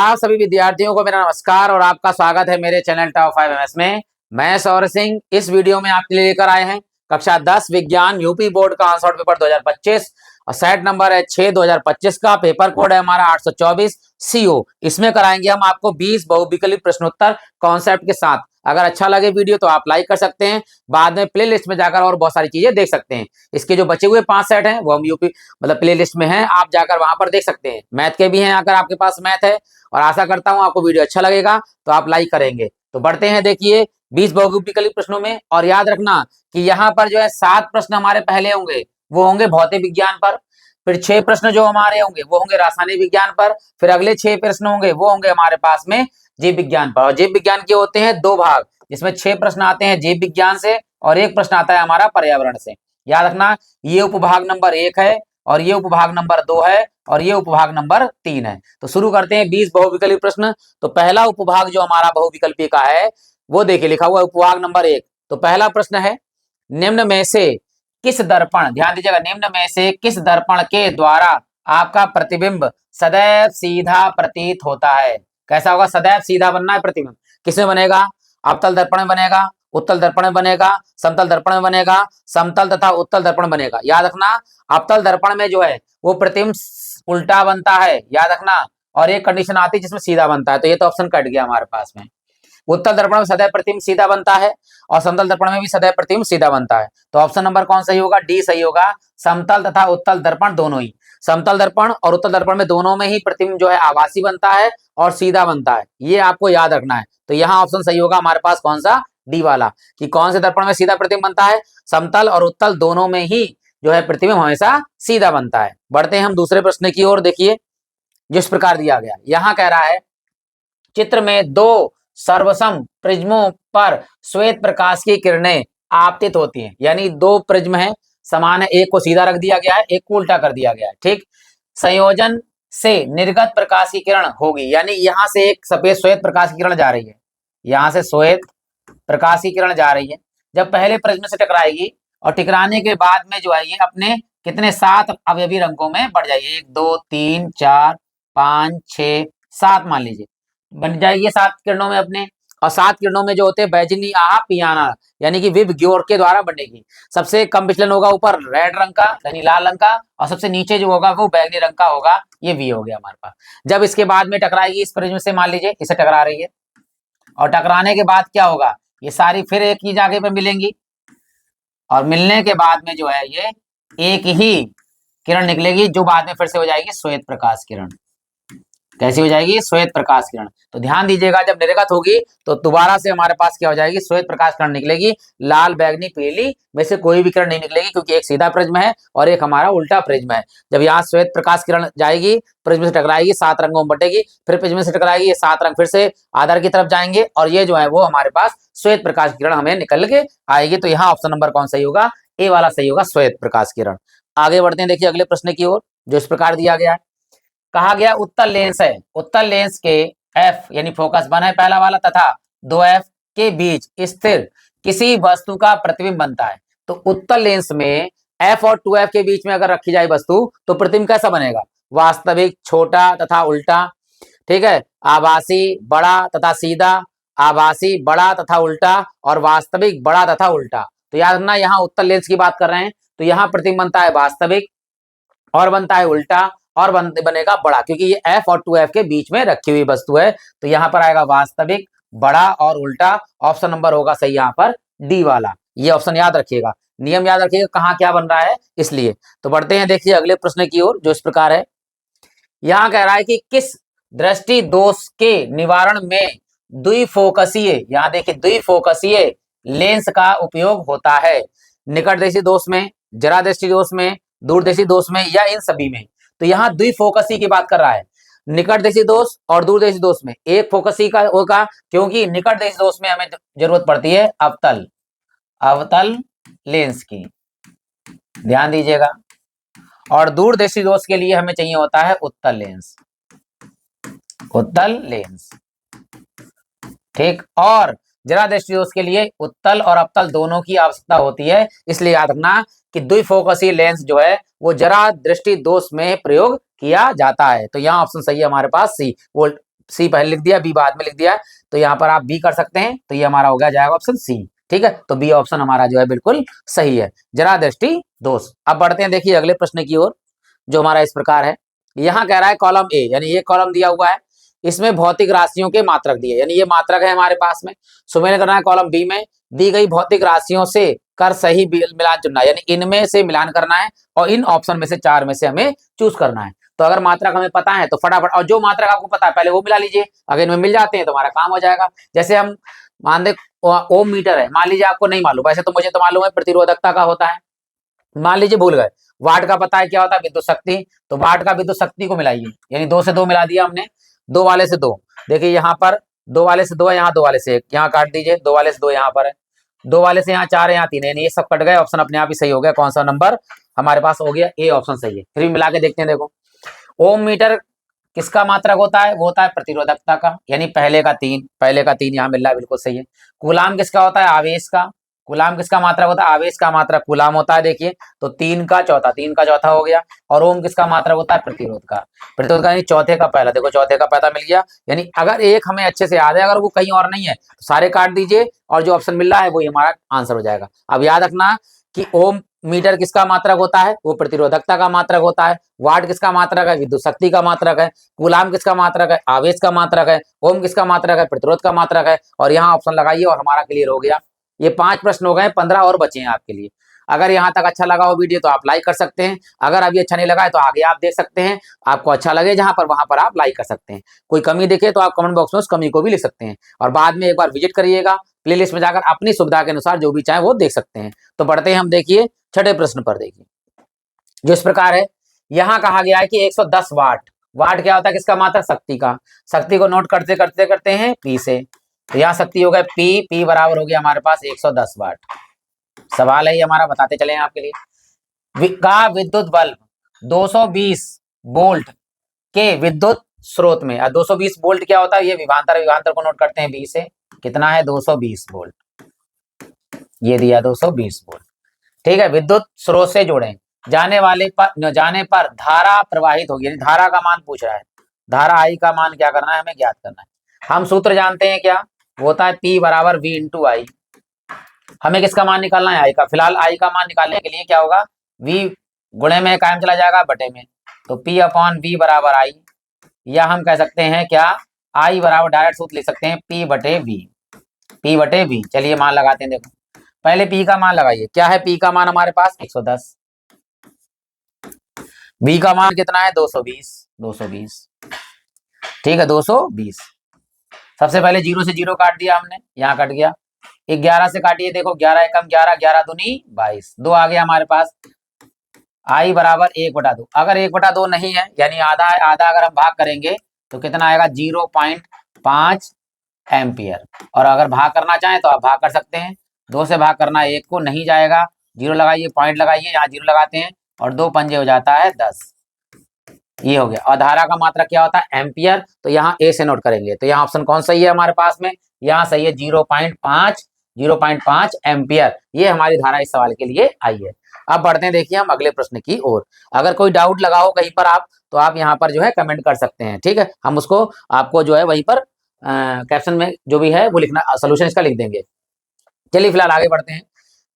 आप सभी विद्यार्थियों को मेरा नमस्कार और आपका स्वागत है मेरे चैनल टॉप 5 एमएस में। मैं सौर सिंह इस वीडियो में आपके लिए लेकर आए हैं कक्षा 10 विज्ञान यूपी बोर्ड का आंसर पेपर 2025 और सेट नंबर है 6 2025 का। पेपर कोड है हमारा 824 CO। इसमें कराएंगे हम आपको 20 बहुविकल्पी प्रश्नोत्तर कॉन्सेप्ट के साथ। अगर अच्छा लगे वीडियो तो आप लाइक कर सकते हैं, बाद में प्ले लिस्ट में जाकर और बहुत सारी चीजें देख सकते हैं। इसके जो बचे हुए 5 सेट हैं वो हम यूपी प्ले लिस्ट में हैं, आप जाकर वहां पर देख सकते हैं। मैथ के भी हैं अगर आपके पास मैथ है, और आशा करता हूं आपको वीडियो अच्छा लगेगा तो आप लाइक करेंगे। तो बढ़ते हैं, देखिए 20 बहुविकल्पी प्रश्नों में। और याद रखना कि यहाँ पर जो है 7 प्रश्न हमारे पहले होंगे, वो होंगे भौतिक विज्ञान पर। फिर 6 प्रश्न जो हमारे होंगे वो होंगे रासायनिक विज्ञान पर। फिर अगले 6 प्रश्न होंगे वो होंगे हमारे पास में जीव विज्ञान पर। और जीव विज्ञान के होते हैं 2 भाग, जिसमें 6 प्रश्न आते हैं जीव विज्ञान से और 1 प्रश्न आता है हमारा पर्यावरण से। याद रखना ये उपभाग नंबर 1 है और ये उपभाग नंबर 2 है और ये उपभाग नंबर 3 है। तो शुरू करते हैं 20 बहुविकल्पी प्रश्न। तो पहला उपभाग जो हमारा बहुविकल्पी का है वो देखिए लिखा हुआ है उपभाग नंबर 1। तो पहला प्रश्न है, निम्न में से किस दर्पण, ध्यान दीजिएगा, निम्न में से किस दर्पण के द्वारा आपका प्रतिबिंब सदैव सीधा प्रतीत होता है? कैसा होगा? सदैव सीधा बनना है प्रतिबिंब। किसमें बनेगा? अवतल दर्पण में बनेगा, उत्तल दर्पण में बनेगा, समतल दर्पण में बनेगा, समतल तथा उत्तल दर्पण में बनेगा। याद रखना अवतल दर्पण में जो है वो प्रतिबिंब उल्टा बनता है, याद रखना। और एक कंडीशन आती है जिसमें सीधा बनता है, तो ये तो ऑप्शन कट गया हमारे पास में। उत्तल दर्पण में सदैव प्रतिबिंब सीधा बनता है और समतल दर्पण में भी सदैव प्रतिबिंब सीधा बनता है। तो ऑप्शन नंबर कौन सही होगा? डी सही होगा। समतल तथा उत्तल दर्पण दोनों ही, समतल दर्पण और उत्तल दर्पण में दोनों में ही प्रतिबिंब जो है आभासी बनता है और सीधा बनता है, ये आपको याद रखना है। तो यहाँ ऑप्शन सही होगा हमारे पास कौन सा? डी वाला, कि कौन से दर्पण में सीधा प्रतिबिंब बनता है? समतल और उत्तल दोनों में ही जो है प्रतिबिंब हमेशा सीधा बनता है। बढ़ते हैं हम दूसरे प्रश्न की ओर। देखिए जिस प्रकार दिया गया, यहां कह रहा है चित्र में 2 सर्वसम प्रिज्मों पर श्वेत प्रकाश की किरणें आपतित होती हैं। यानी 2 प्रिज्म है, समान है, एक को सीधा रख दिया गया है, एक को उल्टा कर दिया गया है। ठीक, संयोजन से निर्गत प्रकाश की किरण होगी, यानी यहां से एक सफेद श्वेत प्रकाश की किरण जा रही है, यहां से श्वेत प्रकाश की किरण जा रही है। जब पहले प्रिज्म से टकराएगी और टकराने के बाद में जो है ये अपने कितने 7 अवयवी रंगों में बढ़ जाएगी। 1 2 3 4 5 6 7 मान लीजिए बन जाएगी 7 किरणों में अपने। और 7 किरणों में जो होते हैं बैजनी आहा पियाना, यानी कि विव ग्योर के द्वारा बनेगी। सबसे कम विचलन होगा ऊपर रेड रंग का, यानी लाल रंग का, और सबसे नीचे जो होगा वो बैगनी रंग का होगा। ये वी हो गया हमारे पास। जब इसके बाद में टकराएगी इस प्रिज्म से, मान लीजिए इसे टकरा रही है, और टकराने के बाद क्या होगा, ये सारी फिर एक ही जगह पे मिलेंगी, और मिलने के बाद में जो है ये एक ही किरण निकलेगी, जो बाद में फिर से हो जाएगी श्वेत प्रकाश किरण। कैसी हो जाएगी? श्वेत प्रकाश किरण। तो ध्यान दीजिएगा जब निर्गत होगी तो दोबारा से हमारे पास क्या हो जाएगी? श्वेत प्रकाश किरण निकलेगी। लाल बैगनी पीली में से कोई भी किरण नहीं निकलेगी, क्योंकि एक सीधा प्रिज्म है और एक हमारा उल्टा प्रिज्म है। जब यहाँ श्वेत प्रकाश किरण जाएगी, प्रिज्म से टकराएगी, 7 रंगों में बटेगी, फिर प्रिज्म से टकराएगी, ये 7 रंग फिर से आधार की तरफ जाएंगे, और ये जो है वो हमारे पास श्वेत प्रकाश किरण हमें निकल के आएगी। तो यहाँ ऑप्शन नंबर कौन सही होगा? ए वाला सही होगा, श्वेत प्रकाश किरण। आगे बढ़ते हैं, देखिए अगले प्रश्न की ओर, जो इस प्रकार दिया गया है। कहा गया उत्तल लेंस है, उत्तल लेंस के एफ यानी फोकस 1 है पहला वाला, तथा 2F के बीच स्थिर किसी वस्तु का प्रतिबिंब बनता है। तो उत्तल लेंस में F और 2F के बीच में अगर रखी जाए वस्तु तो प्रतिबिंब कैसा बनेगा? वास्तविक, छोटा तथा उल्टा। ठीक है, आभासी, बड़ा तथा सीधा, आभासी, बड़ा तथा उल्टा, और वास्तविक, बड़ा तथा उल्टा। तो याद रखना यहाँ उत्तल लेंस की बात कर रहे हैं, तो यहाँ प्रतिबिंब बनता है वास्तविक, और बनता है उल्टा, और बनेगा बड़ा, क्योंकि ये F और 2F के बीच में रखी हुई वस्तु है। तो यहाँ पर आएगा वास्तविक, बड़ा और उल्टा। ऑप्शन नंबर होगा सही यहाँ पर डी वाला। ये ऑप्शन याद रखिएगा, नियम याद रखिएगा कहाँ क्या बन रहा है इसलिए। तो बढ़ते हैं देखिए अगले प्रश्न की ओर, जो इस प्रकार है। यहाँ कह रहा है कि किस दृष्टि दोष के निवारण में द्विफोकसीय, यहाँ देखिए द्विफोकसीय लेंस का उपयोग होता है? निकटदेशी दोष में, जरादृष्टि दोष में, दूरदेशी दोष में, या इन सभी में? तो यहाँ द्विफोकसी की बात कर रहा है। निकटदेशी दोष और दूरदेशी दोष में एक फोकसी का होगा, क्योंकि निकटदेशी दोष में हमें जरूरत पड़ती है अवतल, अवतल लेंस की, ध्यान दीजिएगा। और दूरदेशी दोष के लिए हमें चाहिए होता है उत्तल लेंस, उत्तल लेंस। ठीक, और जरादृष्टि दोष के लिए उत्तल और अवतल दोनों की आवश्यकता होती है। इसलिए याद रखना कि द्विफोकसी लेंस जो है वो जरा दृष्टि दोष में प्रयोग किया जाता है। तो यहाँ ऑप्शन सही है हमारे पास सी, वो सी पहले लिख दिया, बी बाद में लिख दिया, तो यहाँ पर आप बी कर सकते हैं। तो ये हमारा हो गया जाएगा ऑप्शन सी। ठीक है, तो बी ऑप्शन हमारा जो है बिल्कुल सही है। जरा दृष्टि दोष। अब बढ़ते हैं देखिए अगले प्रश्न की ओर, जो हमारा इस प्रकार है। यहाँ कह रहा है कॉलम ए, यानी ये कॉलम दिया हुआ है, इसमें भौतिक राशियों के मात्रक दिए, यानी ये मात्रक है हमारे पास में। सुमेर करना है कॉलम बी में दी गई भौतिक राशियों से कर सही मिलान चुनना है, यानी इनमें से मिलान करना है और इन ऑप्शन में से 4 में से हमें चूज करना है। तो अगर मात्रक हमें पता है तो फटाफट, और जो मात्रक आपको पता है पहले वो मिला लीजिए, अगर इनमें मिल जाते हैं तो हमारा काम हो जाएगा। जैसे हम मान दे ओम मीटर है, मान लीजिए आपको नहीं मालूम, वैसे तो मुझे तो मालूम है प्रतिरोधकता का होता है, मान लीजिए भूल गए। वाट का पता है क्या होता है, विद्युत शक्ति, तो वाट का विद्युत शक्ति को मिलाइए, यानी 2 से 2 मिला दिया हमने, 2 वाले से 2, देखिए यहाँ पर 2 वाले से 2 है, यहाँ 2 वाले से 1, यहाँ काट दीजिए, 2 वाले से 2 यहाँ पर है, 2 वाले से यहाँ 4 है, यहाँ 3 है, यानी ये सब कट गए, ऑप्शन अपने आप ही सही हो गया। कौन सा नंबर हमारे पास हो गया, ए ऑप्शन सही है। फिर मिला के देखते हैं, देखो ओम मीटर किसका मात्रक होता है, वो होता है प्रतिरोधकता का, यानी पहले का 3 यहाँ मिल रहा है, बिल्कुल सही है। कूलाम किसका होता है, आवेश का, कूलाम किसका मात्रक होता है, आवेश का मात्रक कूलाम होता है, देखिए तो 3 का चौथा हो गया। और ओम किसका मात्रक होता है, प्रतिरोध का, यानी चौथे का पहला, देखो चौथे का पहला मिल गया। यानी अगर एक हमें अच्छे से याद है, अगर वो कहीं और नहीं है तो सारे काट दीजिए और जो ऑप्शन मिल रहा है वो हमारा आंसर हो जाएगा। अब याद रखना कि ओम मीटर किसका मात्रक होता है, वो प्रतिरोधकता का मात्रक होता है। वाट किसका मात्रक है, विद्युत शक्ति का मात्रक है। कूलाम किसका मात्रक है, आवेश का मात्रक है। ओम किसका मात्रक है, प्रतिरोध का मात्रक है। और यहाँ ऑप्शन लगाइए और हमारा क्लियर हो गया। ये 5 प्रश्न हो गए, 15 और बचे हैं आपके लिए। अगर यहाँ तक अच्छा लगा हो वीडियो तो आप लाइक कर सकते हैं, अगर अभी अच्छा नहीं लगा है तो आगे आप देख सकते हैं। आपको अच्छा लगे जहां पर, वहां पर आप लाइक कर सकते हैं। कोई कमी दिखे तो आप कमेंट बॉक्स में उस कमी को भी लिख सकते हैं, और बाद में एक बार विजिट करिएगा, प्लेलिस्ट में जाकर अपनी सुविधा के अनुसार जो भी चाहे वो देख सकते हैं। तो बढ़ते हैं हम देखिए छठे प्रश्न पर। देखिए जो इस प्रकार है, यहाँ कहा गया है कि 110 वाट, वाट क्या होता है, किसका मात्रक, शक्ति का। शक्ति को नोट करते करते करते हैं पी से, तो यहाँ शक्ति हो गया पी बराबर हो गया हमारे पास 110 वाट। सवाल है ये हमारा, बताते चले आपके लिए। का विद्युत बल्ब 220 वोल्ट के विद्युत स्रोत में, 220 वोल्ट क्या होता है, ये विभवांतर को नोट करते हैं बी से, कितना है 220 वोल्ट, ये दिया 220 वोल्ट। ठीक है, विद्युत स्रोत से जोड़ें, जाने पर धारा प्रवाहित होगी, धारा का मान पूछ रहा है, धारा आई का मान क्या करना है, हमें ज्ञात करना है। हम सूत्र जानते हैं क्या, वो होता है P बराबर V इंटू आई। हमें किसका मान निकालना है, आई का। फिलहाल आई का मान निकालने के लिए क्या होगा, V गुणे में कायम चला जाएगा बटे में, तो P अपॉन V बराबर आई, या हम कह सकते हैं क्या, आई बराबर डायरेक्ट सूत्र लिख सकते हैं P बटे V। चलिए मान लगाते हैं, देखो पहले P का मान लगाइए, क्या है P का मान हमारे पास 110, V का मान कितना है 220। ठीक है 220। सबसे पहले 0 से 0 काट दिया हमने, यहाँ कट गया। 11 से काटिए, देखो 11 एकम 11, 11 दूनी 22, 2 आ गया हमारे पास। आई बराबर 1/2, अगर 1/2 नहीं है, यानी आधा है, आधा अगर हम भाग करेंगे तो कितना आएगा 0.5 एम्पियर। और अगर भाग करना चाहें तो आप भाग कर सकते हैं, 2 से भाग करना 1 को नहीं जाएगा, 0 लगाइए, पॉइंट लगाइए, यहाँ 0 लगाते हैं और 2 पंजे हो जाता है 10, ये हो गया। और धारा का मात्रा क्या होता है, एम्पियर, तो यहाँ ए से नोट करेंगे, तो यहाँ ऑप्शन कौन सही है हमारे पास में, यहाँ सही है 0.5 एम्पियर, ये हमारी धारा इस सवाल के लिए आई है। अब बढ़ते हैं देखिए हम अगले प्रश्न की ओर। अगर कोई डाउट लगा हो कहीं पर आप, तो आप यहाँ पर जो है कमेंट कर सकते हैं, ठीक है, हम उसको आपको जो है वहीं पर कैप्शन में जो भी है वो लिखना, सोल्यूशन इसका लिख देंगे। चलिए फिलहाल आगे बढ़ते हैं।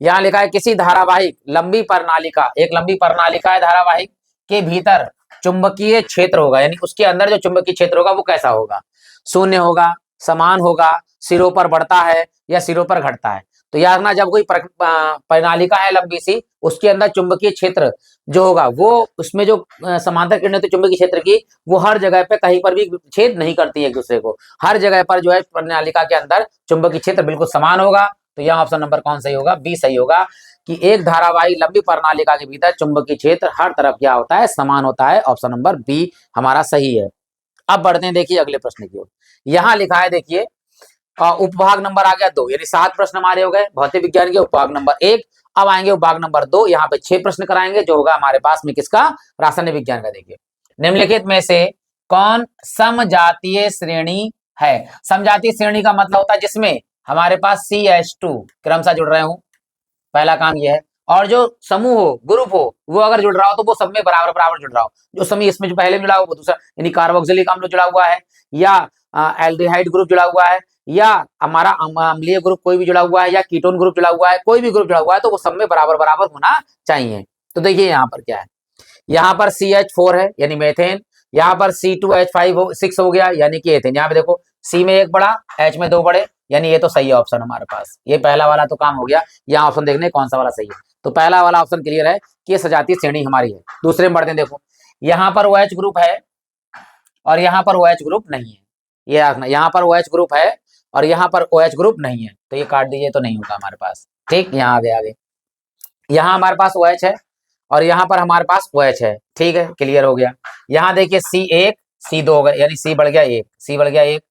यहाँ लिखा है किसी धारावाहिक लंबी प्रणालिका, एक लंबी प्रणालिका है धारावाहिक के भीतर चुंबकीय क्षेत्र होगा, यानी उसके अंदर जो चुंबकीय क्षेत्र होगा वो कैसा होगा, शून्य होगा, समान होगा, सिरों पर बढ़ता है या सिरों पर घटता है। तो याद रखना, जब कोई प्रणालिका है लंबी सी, उसके अंदर चुंबकीय क्षेत्र जो होगा वो, उसमें जो समांतर किरणें होती है चुंबकीय क्षेत्र की, वो हर जगह पे कहीं पर भी छेद नहीं करती है एक दूसरे को, हर जगह पर जो है प्रणालिका के अंदर चुंबकीय क्षेत्र बिल्कुल समान होगा। तो यहाँ ऑप्शन नंबर कौन सही होगा, बी सही होगा, कि एक धारावाहिक लंबी प्रणालिका के भीतर चुंबकीय क्षेत्र हर तरफ क्या होता है, समान होता है। ऑप्शन नंबर बी हमारा सही है। अब बढ़ते हैं देखिए अगले प्रश्न की ओर। यहाँ लिखा है देखिए उपभाग नंबर आ गया 2, यानी 7 प्रश्न हमारे हो गए भौतिक विज्ञान के उपभाग नंबर 1। अब आएंगे उपभाग नंबर 2, यहाँ पे 6 प्रश्न कराएंगे, जो होगा हमारे पास में किसका, रासायनिक विज्ञान का। देखिए निम्नलिखित में से कौन समजातीय श्रेणी है। समजातीय श्रेणी का मतलब होता है जिसमें हमारे पास CH2 क्रमशः जुड़ रहे हो, पहला काम यह है। और जो समूह हो, ग्रुप हो, वो अगर जुड़ रहा हो तो वो सब में बराबर बराबर जुड़ रहा हो, जो समय इसमें जो पहले जुड़ा हो वो दूसरा, यानी कार्बोक्सिलिक अम्ल जुड़ा हुआ है, या एल्डिहाइड ग्रुप जुड़ा हुआ है या हमारा अम्लीय ग्रुप कोई भी जुड़ा हुआ है या कीटोन ग्रुप जुड़ा हुआ है, कोई भी ग्रुप जुड़ा हुआ है तो वो सब में बराबर बराबर होना चाहिए। तो देखिए यहाँ पर क्या है, यहाँ पर CH4 है यानी मेथेन, यहाँ पर C2H6 हो गया यानी कि एथेन। यहाँ पे देखो C में एक बड़ा, H में दो बड़े, यानी ये तो सही है ऑप्शन हमारे पास। ये पहला वाला तो काम हो गया। यहाँ ऑप्शन देखने कौन सा वाला सही है, तो पहला वाला ऑप्शन क्लियर है कि ये सजातीय श्रेणी हमारी है। दूसरे में बढ़ते हैं, देखो यहाँ पर OH ग्रुप है और यहाँ पर OH ग्रुप नहीं है। ये रखना, यहाँ पर OH ग्रुप है और यहाँ पर OH ग्रुप नहीं है, तो ये काट दीजिए, तो नहीं होगा हमारे पास। ठीक, यहाँ आगे आगे यहाँ हमारे पास OH है और यहाँ पर हमारे पास OH है। ठीक है, क्लियर हो गया। यहाँ देखिए C1 C2 हो गए, यानी C बढ़ गया 1, C बढ़ गया 1।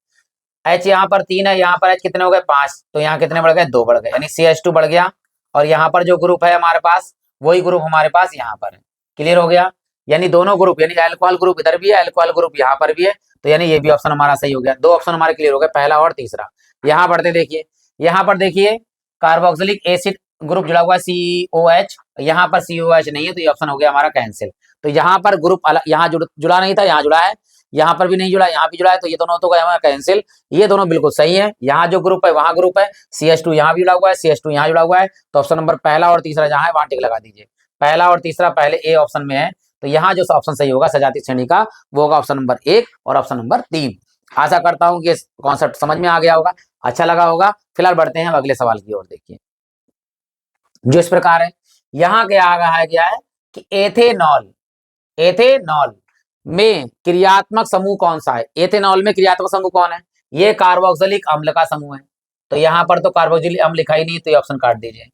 H यहाँ पर 3 है, यहाँ पर H कितने हो गए 5, तो यहाँ कितने बढ़ गए 2 बढ़ गए, यानी CH2 बढ़ गया। और यहाँ पर जो ग्रुप है हमारे पास वही ग्रुप हमारे पास यहाँ पर है। क्लियर हो गया, यानी दोनों ग्रुप, यानी अल्कोहल ग्रुप इधर भी है, अल्कोहल ग्रुप यहाँ पर भी है, तो यानी ये भी ऑप्शन हमारा सही हो गया। दो ऑप्शन हमारे क्लियर हो गए, पहला और तीसरा। यहाँ बढ़ते देखिए, यहाँ पर देखिए कार्बोक्सिलिक एसिड ग्रुप जुड़ा हुआ है COH, यहाँ पर COH नहीं है, तो ये ऑप्शन हो गया हमारा कैंसिल। तो यहाँ पर ग्रुप यहाँ जुड़ा नहीं था, यहाँ जुड़ा है, यहाँ पर भी नहीं जुड़ा, यहाँ भी जुड़ा है, तो ये दोनों तो गए हमारा कैंसिल। ये दोनों बिल्कुल सही है, यहाँ जो ग्रुप है वहां ग्रुप है, CH2 यहाँ भी जुड़ा हुआ है, CH2 यहाँ जुड़ा हुआ है, तो ऑप्शन नंबर पहला और तीसरा जहाँ है वहां टिक लगा दीजिए। पहला और तीसरा पहले ए ऑप्शन में है, तो यहाँ जो ऑप्शन सही होगा सजातीय श्रेणी का वो होगा ऑप्शन नंबर 1 और ऑप्शन नंबर 3। आशा करता हूँ कि कॉन्सेप्ट समझ में आ गया होगा, अच्छा लगा होगा। फिलहाल बढ़ते हैं अगले सवाल की ओर। देखिए जो इस प्रकार है, यहाँ क्या है कि एथेनॉल, एथेनॉल में क्रियात्मक समूह कौन सा है? एथेनॉल में क्रियात्मक समूह कौन है? ये कार्बोक्सिलिक अम्ल का समूह है, तो यहाँ पर तो कार्बोक्सिलिक अम्ल लिखा ही नहीं, तो ये ऑप्शन काट दीजिए,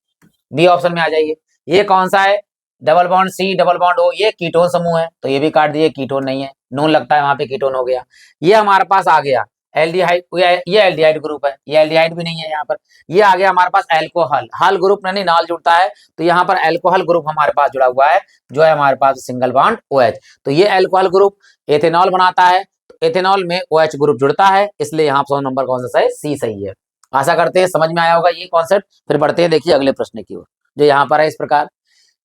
बी ऑप्शन में आ जाइए। ये कौन सा है? Double bond C double bond O, ये कीटोन समूह है, तो ये भी काट दिए, कीटोन नहीं है, नून लगता है वहां पे कीटोन हो गया। ये हमारे पास आ गया एल्डिहाइड, ये एल्डिहाइड ग्रुप है, ये एल्डिहाइड भी नहीं है यहाँ पर। ये आ गया हमारे पास एल्कोहल, हल ग्रुप नहीं नाल जुड़ता है, तो यहाँ पर एल्कोहल ग्रुप हमारे पास जुड़ा हुआ है, जो है हमारे पास सिंगल बॉन्ड OH, तो ये एल्कोहल ग्रुप एथेनॉल बनाता है, तो एथेनॉल में OH ग्रुप जुड़ता है, इसलिए यहाँ ऑप्शन नंबर कौन सा है? C सही है। आशा करते हैं समझ में आया होगा ये कॉन्सेप्ट। फिर बढ़ते हैं देखिए अगले प्रश्न की ओर, जो यहाँ पर है इस प्रकार।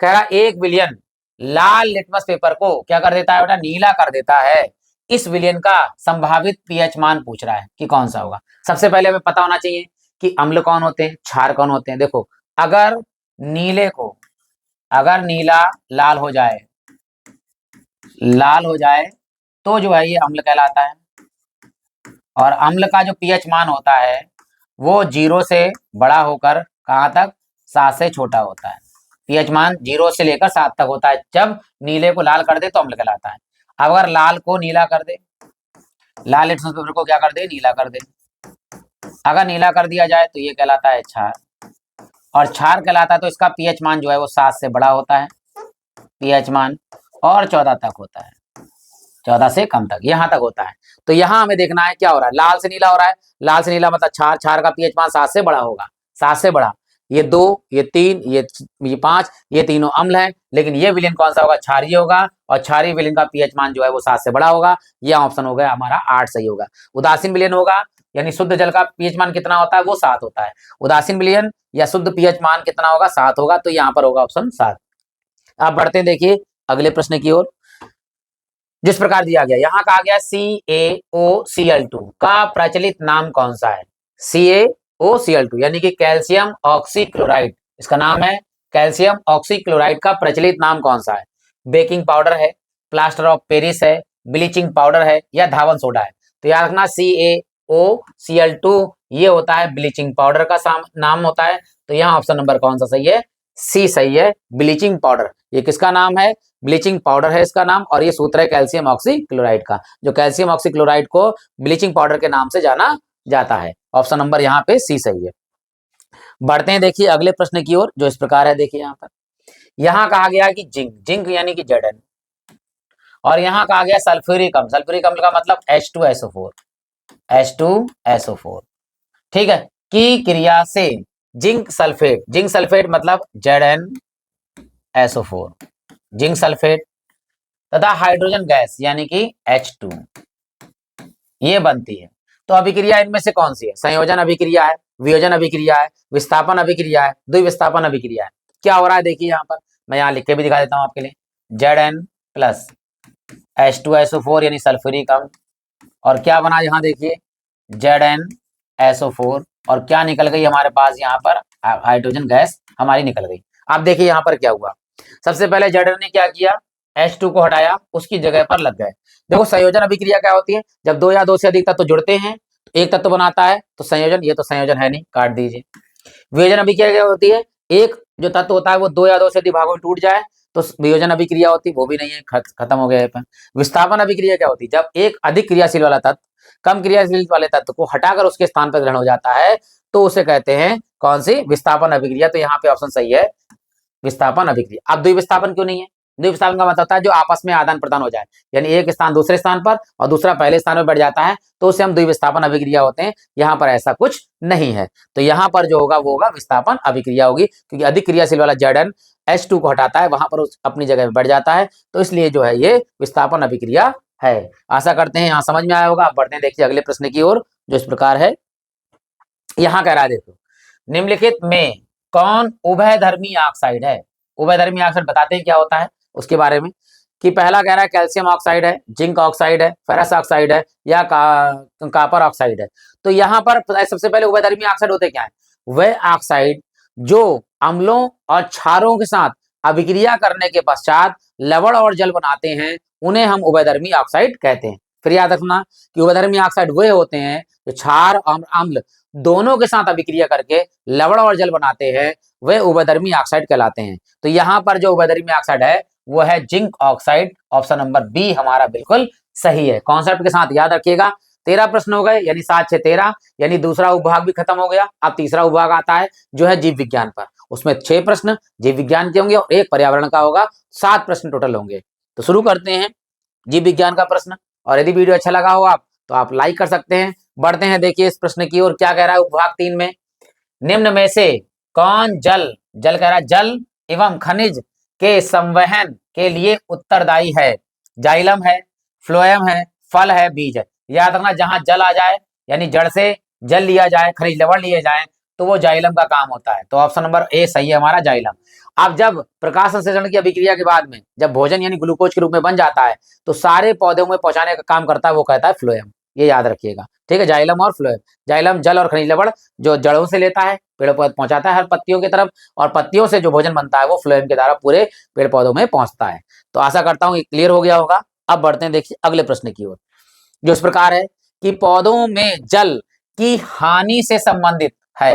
कह रहा 1 विलियन लाल लिटमस पेपर को क्या कर देता है बेटा? नीला कर देता है। इस विलियन का संभावित pH मान पूछ रहा है कि कौन सा होगा। सबसे पहले हमें पता होना चाहिए कि अम्ल कौन होते हैं, क्षार कौन होते हैं। देखो अगर नीले को, अगर नीला लाल हो जाए, लाल हो जाए तो जो है ये अम्ल कहलाता है, और अम्ल का जो pH मान होता है वो 0 से बड़ा होकर कहाँ तक? 7 से छोटा होता है। pH मान 0 से लेकर 7 तक होता है। जब नीले को लाल कर दे तो अम्ल कहलाता है। अब अगर लाल को नीला कर दे, लाल लिटमस पेपर को क्या कर दे? नीला कर दे। अगर नीला कर दिया जाए तो ये कहलाता है क्षार, और क्षार कहलाता है तो इसका pH मान जो है वो 7 से बड़ा होता है pH मान, और 14 तक होता है, 14 से कम तक, यहाँ तक होता है। तो यहाँ हमें देखना है क्या हो रहा है, लाल से नीला हो रहा है, लाल से नीला मतलब क्षार, क्षार का pH मान 7 से बड़ा होगा, 7 से बड़ा। ये 2, ये 3, ये 5, ये तीनों अम्ल हैं, लेकिन ये विलेन कौन सा होगा? क्षारीय होगा, और क्षारीय विलेन का pH मान जो है वो 7 से बड़ा होगा। ये ऑप्शन हो गया हमारा 8 सही होगा। उदासीन विलेन होगा, यानी शुद्ध जल का pH मान कितना होता है? वो 7 होता है। उदासीन विलेन या शुद्ध pH मान कितना होगा? 7 होगा, तो यहाँ पर होगा ऑप्शन 7। आप बढ़ते हैं देखिए अगले प्रश्न की ओर, जिस प्रकार दिया गया, यहाँ कहा गया CaOCl2 का प्रचलित नाम कौन सा है? CaOCl2 यानी कि कैल्शियम ऑक्सीक्लोराइड, इसका नाम है कैल्शियम ऑक्सीक्लोराइड का प्रचलित नाम कौन सा है? बेकिंग पाउडर है, प्लास्टर ऑफ पेरिस है, ब्लीचिंग पाउडर है, या धावन सोडा है? तो याद रखना CaOCl2 ये होता है ब्लीचिंग पाउडर का नाम होता है, तो यहाँ ऑप्शन नंबर कौन सा सही है? C सही है, ब्लीचिंग पाउडर। ये किसका नाम है? ब्लीचिंग पाउडर है इसका नाम, और ये सूत्र है कैल्शियम ऑक्सीक्लोराइड का, जो कैल्शियम ऑक्सीक्लोराइड को ब्लीचिंग पाउडर के नाम से जाना जाता है। ऑप्शन नंबर यहाँ पे C सही है। बढ़ते हैं देखिए अगले प्रश्न की ओर, जो इस प्रकार है। देखिए यहाँ पर, यहाँ कहा गया कि जिंक, जिंक यानी कि Zn, और यहाँ कहा गया सल्फ्यूरिक अम्ल, सल्फ्यूरिक अम्ल का मतलब H2SO4, H2SO4, ठीक है, की क्रिया से जिंक सल्फेट, जिंक सल्फेट मतलब ZnSO4, जिंक सल्फेट तथा हाइड्रोजन गैस यानी कि H2 ये बनती है। तो अभिक्रिया इनमें से कौन सी है? संयोजन अभिक्रिया है, वियोजन अभिक्रिया है, विस्थापन अभिक्रिया है, द्विविस्थापन अभिक्रिया है। क्या हो रहा है देखिए यहाँ पर, मैं यहाँ लिख के भी दिखा देता हूँ आपके लिए। Zn प्लस H2SO4 यानी सल्फ्यूरिक अम्ल, और क्या बना यहाँ देखिए ZnSO4 और क्या निकल गई हमारे पास यहाँ पर हाइड्रोजन गैस हमारी निकल गई। अब देखिए यहाँ पर क्या हुआ, सबसे पहले Zn ने क्या किया, H2 को हटाया, उसकी जगह पर लग गए। देखो संयोजन अभिक्रिया क्या होती है, जब दो या दो से अधिक तत्व जुड़ते हैं तो एक तत्व बनाता है तो संयोजन, ये तो संयोजन है नहीं, काट दीजिए। वियोजन अभिक्रिया क्या होती है, एक जो तत्व होता है वो दो या दो से अधिक भागों में टूट जाए तो वियोजन अभिक्रिया होती है, वो भी नहीं है, खत्म हो गया। विस्थापन अभिक्रिया क्या होती है, जब एक अधिक क्रियाशील वाला तत्व कम क्रियाशील वाले तत्व को हटाकर उसके स्थान पर ग्रहण हो जाता है तो उसे कहते हैं कौन सी, विस्थापन अभिक्रिया। तो यहाँ पे ऑप्शन सही है विस्थापन अभिक्रिया। अब द्विविस्थापन क्यों नहीं है, द्विविस्थापन का मतलब होता है जो आपस में आदान प्रदान हो जाए, यानी एक स्थान दूसरे स्थान पर और दूसरा पहले स्थान पर बढ़ जाता है तो उसे हम द्विविस्थापन अभिक्रिया होते हैं। यहाँ पर ऐसा कुछ नहीं है, तो यहाँ पर जो होगा वो होगा विस्थापन अभिक्रिया होगी, क्योंकि अधिक क्रियाशील वाला Zn H2 को हटाता है, वहां पर उस अपनी जगह में बढ़ जाता है, तो इसलिए जो है ये विस्थापन अभिक्रिया है। आशा करते हैं यहाँ समझ में आया होगा। अब बढ़ते हैं देखिए अगले प्रश्न की ओर, जो इस प्रकार है। यहाँ कह रहा है देखो, निम्नलिखित में कौन उभयधर्मी ऑक्साइड है। उभयधर्मी ऑक्साइड बताते हैं क्या होता है उसके बारे में, कि पहला कह रहा है कैल्शियम ऑक्साइड है, जिंक ऑक्साइड है, फेरस ऑक्साइड है या कॉपर ऑक्साइड है। तो यहाँ पर सबसे पहले उभयधर्मी ऑक्साइड होते क्या है, वह ऑक्साइड जो अम्लों और क्षारों के साथ अभिक्रिया करने के पश्चात लवण और जल बनाते हैं उन्हें हम उभयधर्मी ऑक्साइड कहते हैं। फिर याद रखना कि उभयधर्मी ऑक्साइड वे होते हैं जो क्षार और अम्ल दोनों के साथ अभिक्रिया करके लवण और जल बनाते हैं, वे उभयधर्मी ऑक्साइड कहलाते हैं। तो यहाँ पर जो उभयधर्मी ऑक्साइड है वो है zinc oxide. Option number B हमारा बिल्कुल सही है। कॉन्सेप्ट के साथ याद रखिएगा। 13 प्रश्न हो गए, यानी 7 6 13, यानी दूसरा उपभाग भी खत्म हो गया। अब तीसरा उपभाग आता है जो है जीव विज्ञान पर, उसमें 6 प्रश्न जीव विज्ञान के होंगे और एक पर्यावरण का होगा, 7 प्रश्न टोटल होंगे। तो शुरू करते हैं जीव विज्ञान का प्रश्न, और यदि वीडियो अच्छा लगा हो आप तो आप लाइक कर सकते हैं। बढ़ते हैं देखिए इस प्रश्न की ओर, क्या कह रहा है उपभाग 3 में, निम्न में से कौन जल कह रहा है जल एवं खनिज के संवहन के लिए उत्तरदायी है। जाइलम है, फ्लोएम है, फल है, बीज है। याद रखना जहां जल आ जाए यानी जड़ से जल लिया जाए, खनिज लवण लिए जाए तो वो जाइलम का काम होता है। तो ऑप्शन नंबर ए सही है हमारा, जाइलम। अब जब प्रकाश संश्लेषण की अभिक्रिया के बाद में जब भोजन यानी ग्लूकोज के रूप में बन जाता है तो सारे पौधों में पहुंचाने का काम करता है, वो कहता है फ्लोएम। ये याद रखिएगा, ठीक है, जाइलम और फ्लोएम। जाइलम जल और खनिज लवण जो जड़ों से लेता है, पेड़ पौधे पहुंचाता है हर पत्तियों की तरफ, और पत्तियों से जो भोजन बनता है वो फ्लोएम के द्वारा पूरे पेड़ पौधों में पहुंचता है। तो आशा करता हूं ये क्लियर हो गया होगा। अब बढ़ते हैं देखिए अगले प्रश्न की ओर, जो इस प्रकार है कि पौधों में जल की हानि से संबंधित है,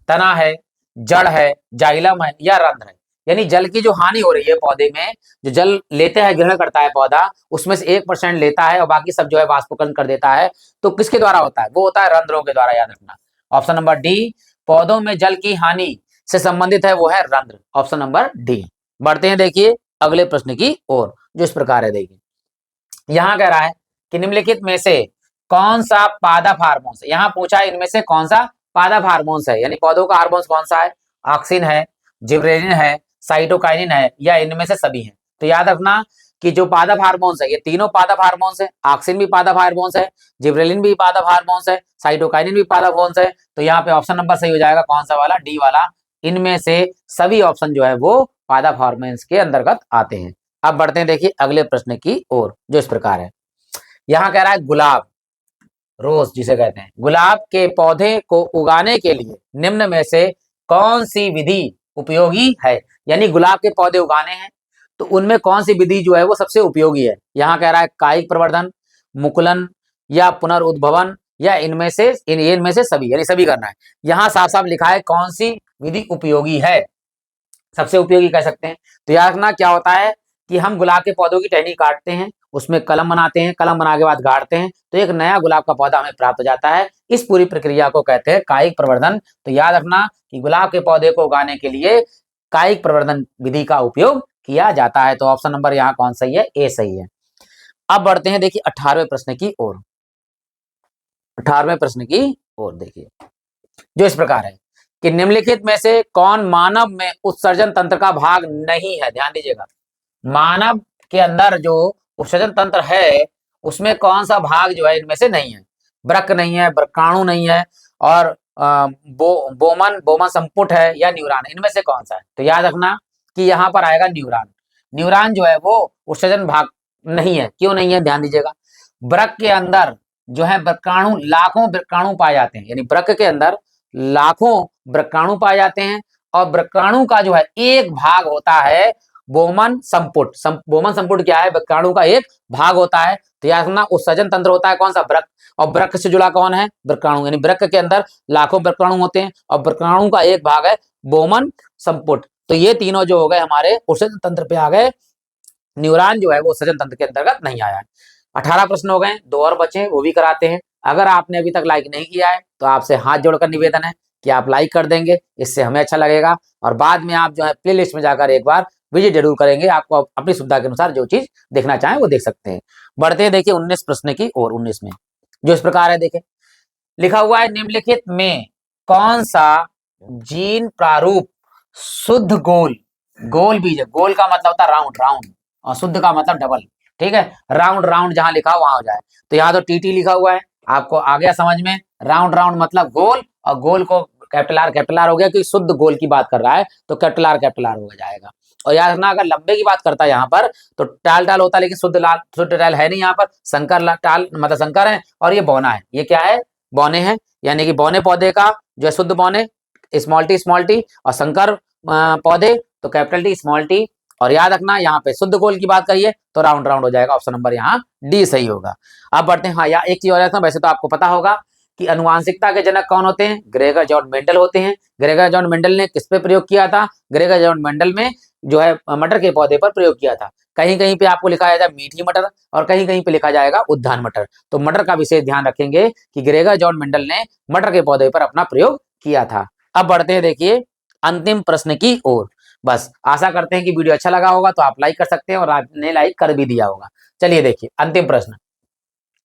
तना है, जड़ है, जाइलम है या रंध्र है। यानी जल की जो हानि हो रही है पौधे में, जो जल लेते हैं ग्रहण करता है पौधा, उसमें से 1% लेता है और बाकी सब जो है वाष्पीकरण कर देता है, तो किसके द्वारा होता है, वो होता है रंध्रों के द्वारा। याद रखना ऑप्शन नंबर डी, पौधों में जल की हानि से संबंधित है वो है रंध्र, ऑप्शन नंबर डी। बढ़ते हैं देखिए अगले प्रश्न की ओर, जो इस प्रकार है। देखिए यहां कह रहा है कि निम्नलिखित में से कौन सा पादप हार्मोन्स, यहाँ पूछा है इनमें से कौन सा पादप हार्मोन्स है, यानी पौधों का हार्मोन्स कौन सा है, ऑक्सिन है, जिबरेलिन है, साइटोकाइनिन है या इनमें से सभी हैं। तो याद रखना कि जो पादप हार्मोन्स है ये तीनों पादप हार्मोन्स है, ऑक्सिन भी पादप हार्मोन्स है, जिबरेलिन भी पादप हार्मोन्स है, साइटोकाइनिन भी पादप हार्मोन्स है। तो यहाँ पे ऑप्शन नंबर सही हो जाएगा कौन सा वाला, डी वाला। इनमें से सभी ऑप्शन जो है वो पादप हार्मोन्स के अंतर्गत आते हैं। अब बढ़ते हैं देखिए अगले प्रश्न की ओर, जो इस प्रकार है। यहाँ कह रहा है गुलाब, रोज जिसे कहते हैं, गुलाब के पौधे को उगाने के लिए निम्न में से कौन सी विधि उपयोगी है। यानी गुलाब के पौधे उगाने हैं तो उनमें कौन सी विधि जो है वो सबसे उपयोगी है। यहाँ कह रहा है कायिक प्रवर्धन, मुकुलन या पुनरुद्भवन या इनमें से सभी, यानी सभी करना है। यहाँ साफ साफ लिखा है कौन सी विधि उपयोगी है, सबसे उपयोगी कह सकते हैं। तो याद रखना क्या होता है कि हम गुलाब के पौधों की टहनी काटते हैं, उसमें कलम बनाते हैं, कलम बना के बाद गाड़ते हैं तो एक नया गुलाब का पौधा हमें प्राप्त हो जाता है। इस पूरी प्रक्रिया को कहते हैं कायिक प्रवर्धन। तो याद रखना कि गुलाब के पौधे को उगाने के लिए कायिक प्रवर्धन विधि का उपयोग किया जाता है। तो ऑप्शन नंबर यहाँ कौन सही है, ए सही है। अब बढ़ते हैं देखिए 18वें प्रश्न की ओर। 18वें प्रश्न की ओर देखिए, जो इस प्रकार है कि निम्नलिखित में से कौन मानव में उत्सर्जन तंत्र का भाग नहीं है। ध्यान दीजिएगा, मानव के अंदर जो उत्सर्जन तंत्र है उसमें कौन सा भाग जो है इनमें से नहीं है। वृक्क नहीं है, वृक्काणु नहीं है, और बोमन संपुट है या न्यूरॉन, इनमें से कौन सा है। तो याद रखना कि यहाँ पर आएगा न्यूरॉन। न्यूरॉन जो है वो उत्सर्जन भाग नहीं है। क्यों नहीं है, ध्यान दीजिएगा, वृक्क के अंदर जो है वृक्काणु, लाखों वृक्काणु पाए जाते हैं, यानी वृक्क के अंदर लाखों वृक्काणु पाए जाते हैं। और वृक्काणु का जो है एक भाग होता है बोमन संपुट। बोमन संपुट क्या है? वृक्काणु का एक भाग होता है। तो याद रखना उत्सर्जन तंत्र होता है कौन सा? वृक्क। और वृक्क से जुड़ा कौन है? वृक्काणु। यानी वृक्क के अंदर लाखों वृक्काणु होते हैं और वृक्काणु का एक भाग है बोमन संपुट। तो ये तीनों जो हो गए हमारे उत्सर्जन तंत्र पे आ गए। न्यूरॉन जो है वो उत्सर्जन तंत्र के अंतर्गत नहीं आया है। 18 प्रश्न हो गए, 2 और बचे, वो भी कराते हैं। अगर आपने अभी तक लाइक नहीं किया है तो आपसे हाथ जोड़कर निवेदन है कि आप लाइक कर देंगे, इससे हमें अच्छा लगेगा। और बाद में आप जो है प्ले लिस्ट में जाकर एक बार विजिट जरूर करेंगे। आपको अपनी सुविधा के अनुसार जो चीज देखना चाहें वो देख सकते हैं। बढ़ते हैं देखिए 19 प्रश्न की और 19 में जो इस प्रकार है। देखें, लिखा हुआ है निम्नलिखित में कौन सा जीन प्रारूप शुद्ध गोल, गोल बीज है, गोल का मतलब होता है राउंड, राउंड, और शुद्ध का मतलब डबल, ठीक है। राउंड राउंड जहां लिखा हो वहां हो जाए। तो यहाँ तो टीटी लिखा हुआ है, आपको आ गया समझ में। राउंड राउंड मतलब गोल, और गोल को कैपिटल आर हो गया, कि शुद्ध गोल की बात कर रहा है तो कैपिटल आर हो जाएगा। और याद रखना अगर लंबे की बात करता है यहाँ पर तो टाल टाल होता है, लेकिन शुद्ध टाल है नहीं यहाँ पर। संकर टाल मतलब संकर है, और ये बौना है। ये क्या है? बौने हैं, यानी कि बौने पौधे का जो है शुद्ध बौने स्मॉल टी, और संकर पौधे तो कैपिटल टी स्मॉल टी। और याद रखना यहाँ पे शुद्ध गोल की बात करिए तो राउंड राउंड हो जाएगा। ऑप्शन नंबर यहाँ डी सही होगा। अब बढ़ते हैं। हाँ, या एक चीज और है, वैसे तो आपको पता होगा कि अनुवांशिकता के जनक कौन होते हैं? ग्रेगर जॉन मेंडल होते हैं। ग्रेगर जॉन मेंडल ने किस पे प्रयोग किया था? ग्रेगर जॉन मेंडल में जो है मटर के पौधे पर प्रयोग किया था। कहीं कहीं पे आपको लिखा जाएगा मीठी मटर, और कहीं कहीं पे लिखा जाएगा उद्यान मटर। तो मटर का विशेष ध्यान रखेंगे कि ग्रेगर जॉन मेंडल ने मटर के पौधे पर अपना प्रयोग किया था। अब बढ़ते हैं देखिए अंतिम प्रश्न की ओर। बस आशा करते हैं कि वीडियो अच्छा लगा होगा, तो आप लाइक कर सकते हैं, और आपने लाइक कर भी दिया होगा। चलिए देखिए अंतिम प्रश्न,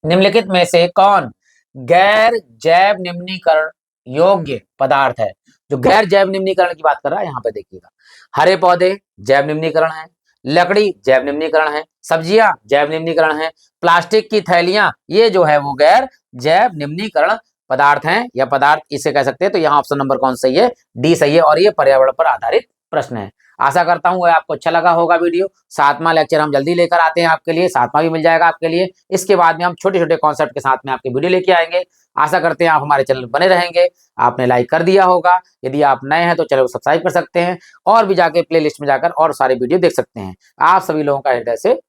निम्नलिखित में से कौन गैर जैव निम्नीकरण योग्य पदार्थ है? जो गैर जैव निम्नीकरण की बात कर रहा है यहाँ पे देखिएगा, हरे पौधे जैव निम्नीकरण है, लकड़ी जैव निम्नीकरण है, सब्जियां जैव निम्नीकरण है, प्लास्टिक की थैलियां ये जो है वो गैर जैव निम्नीकरण पदार्थ हैं, या पदार्थ इसे कह सकते हैं। तो यहाँ ऑप्शन नंबर कौन सही है? डी सही है, और ये पर्यावरण पर आधारित प्रश्न है। आशा करता हूँ आपको अच्छा लगा होगा वीडियो। 7वां लेक्चर हम जल्दी लेकर आते हैं आपके लिए, 7वां भी मिल जाएगा आपके लिए। इसके बाद में हम छोटे छोटे कॉन्सेप्ट के साथ में आपके वीडियो लेके आएंगे। आशा करते हैं आप हमारे चैनल बने रहेंगे। आपने लाइक कर दिया होगा, यदि आप नए हैं तो चैनल को सब्सक्राइब कर सकते हैं, और भी जाके प्ले लिस्ट में जाकर और सारे वीडियो देख सकते हैं। आप सभी लोगों का हृदय से